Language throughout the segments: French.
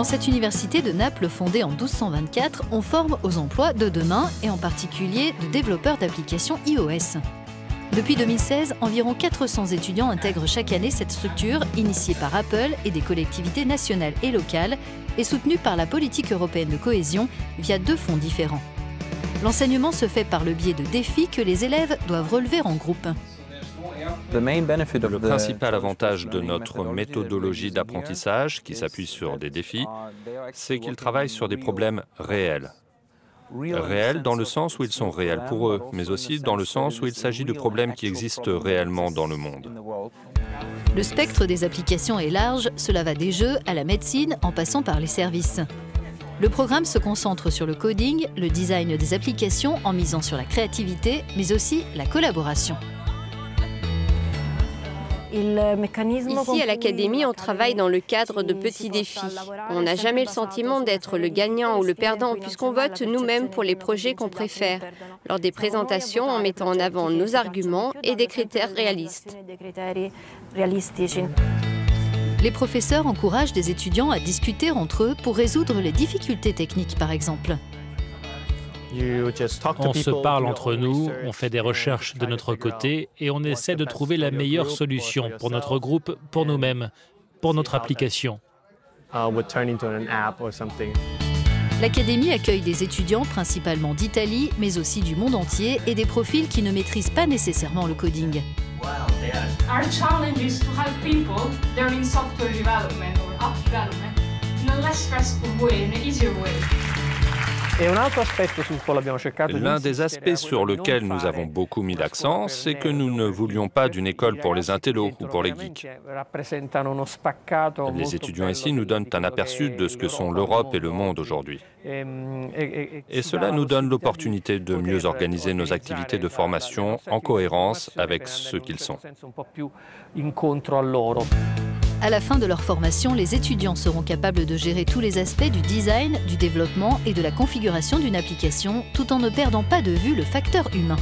Dans cette université de Naples fondée en 1224, on forme aux emplois de demain et en particulier de développeurs d'applications iOS. Depuis 2016, environ 400 étudiants intègrent chaque année cette structure initiée par Apple et des collectivités nationales et locales et soutenue par la politique européenne de cohésion via 2 fonds différents. L'enseignement se fait par le biais de défis que les élèves doivent relever en groupe. Le principal avantage de notre méthodologie d'apprentissage, qui s'appuie sur des défis, c'est qu'ils travaillent sur des problèmes réels. Réels dans le sens où ils sont réels pour eux, mais aussi dans le sens où il s'agit de problèmes qui existent réellement dans le monde. Le spectre des applications est large, cela va des jeux à la médecine en passant par les services. Le programme se concentre sur le coding, le design des applications en misant sur la créativité, mais aussi la collaboration. Ici, à l'Académie, on travaille dans le cadre de petits défis. On n'a jamais le sentiment d'être le gagnant ou le perdant, puisqu'on vote nous-mêmes pour les projets qu'on préfère, lors des présentations en mettant en avant nos arguments et des critères réalistes. Les professeurs encouragent des étudiants à discuter entre eux pour résoudre les difficultés techniques, par exemple. On se parle entre nous, on fait des recherches de notre côté et on essaie de trouver la meilleure solution pour notre groupe, pour nous-mêmes, pour notre application. L'Académie accueille des étudiants principalement d'Italie, mais aussi du monde entier et des profils qui ne maîtrisent pas nécessairement le coding. Our challenge is to help people learning software development or app development in a less stressful way, in an easier way. L'un des aspects sur lequel nous avons beaucoup mis l'accent, c'est que nous ne voulions pas d'une école pour les intellos ou pour les geeks. Les étudiants ici nous donnent un aperçu de ce que sont l'Europe et le monde aujourd'hui. Et cela nous donne l'opportunité de mieux organiser nos activités de formation en cohérence avec ce qu'ils sont. À la fin de leur formation, les étudiants seront capables de gérer tous les aspects du design, du développement et de la configuration d'une application, tout en ne perdant pas de vue le facteur humain.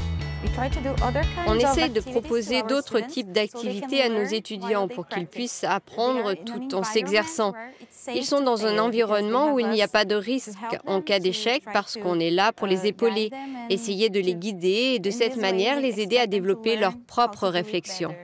On essaye de proposer d'autres types d'activités à nos étudiants pour qu'ils puissent apprendre tout en s'exerçant. Ils sont dans un environnement où il n'y a pas de risque en cas d'échec parce qu'on est là pour les épauler, essayer de les guider et de cette manière les aider à développer leur propre réflexion.